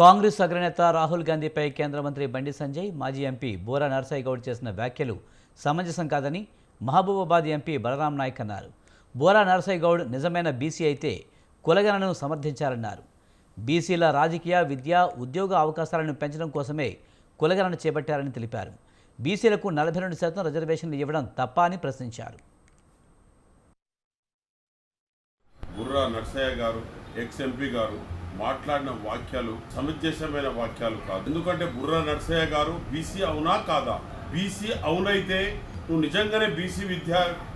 కాంగ్రెస్ అగ్రనేత రాహుల్ గాంధీపై కేంద్ర మంత్రి బండి సంజయ్, మాజీ ఎంపీ బోరా నర్సయ్య గౌడ్ చేసిన వ్యాఖ్యలు సమంజసం కాదని మహబూబాబాద్ ఎంపీ బలరాం నాయక్ అన్నారు. బోరా నర్సయ్య గౌడ్ నిజమైన బీసీ అయితే కులగణనను సమర్థించారన్నారు. బీసీల రాజకీయ, విద్య, ఉద్యోగ అవకాశాలను పెంచడం కోసమే కులగణన చేపట్టారని తెలిపారు. బీసీలకు 42% రిజర్వేషన్లు ఇవ్వడం తప్ప అని ప్రశ్నించారు. బుర్రా నర్సయ్య గారు, ఎక్స్ ఎంపీ గారు మాట్లాడిన వాక్యాలు సమంజసమైన వాక్యాలు కాదు. ఎందుకంటే బుర్రా నర్సయ్య గారు బీసీ అవునా కాదా? బీసీ అవునైతే నువ్వు నిజంగానే బీసీ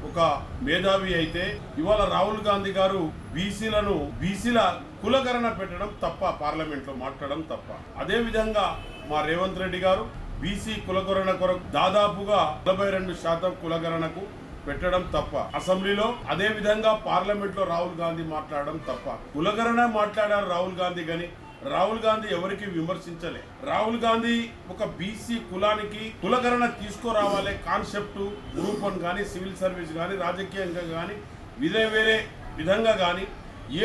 ఒక మేధావి అయితే ఇవాళ రాహుల్ గాంధీ గారు బీసీల కులగణన పెట్టడం తప్ప, పార్లమెంట్ లో మాట్లాడడం తప్ప. అదే విధంగా మా రేవంత్ రెడ్డి గారు బీసీ కులగణన కొరకు దాదాపుగా 42% కులగణనకు పెట్టడం తప్ప. అసెంబ్లీలో అదే విధంగా పార్లమెంట్ లో రాహుల్ గాంధీ మాట్లాడడం తప్ప. కులగణన మాట్లాడారు రాహుల్ గాంధీ, కానీ రాహుల్ గాంధీ ఎవరికి విమర్శించలే. రాహుల్ గాంధీ ఒక బీసీ కులానికి కులగణన తీసుకురావాలి కాన్సెప్ట్, గ్రూప్ 1 కానీ, సివిల్ సర్వీస్ కానీ, రాజకీయంగా కానీ, వేరే విధంగా కానీ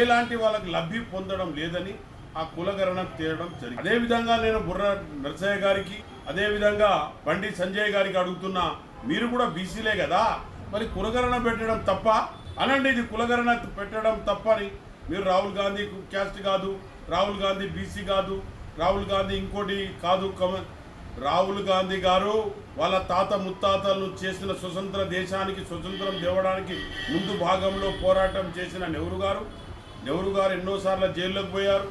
ఎలాంటి వాళ్ళకి లబ్ధి పొందడం లేదని ఆ కులగణన తేయడం జరిగింది. అదే విధంగా నేను బుర్రా నర్సయ్య గారికి, అదే విధంగా బండి సంజయ్ గారికి అడుగుతున్నా, మీరు కూడా బీసీలే కదా, మరి కులగణన పెట్టడం తప్ప అనండి. ఇది కులగణన పెట్టడం తప్పని మీరు రాహుల్ గాంధీ క్యాస్ట్ కాదు, రాహుల్ గాంధీ బీసీ కాదు, రాహుల్ గాంధీ ఇంకోటి కాదు. రాహుల్ గాంధీ గారు వాళ్ళ తాత ముత్తాతలు చేసిన స్వతంత్ర దేశానికి స్వతంత్రం తేవడానికి ముందు భాగంలో పోరాటం చేసిన నెహ్రూ గారు ఎన్నోసార్లు జైల్లోకి పోయారు.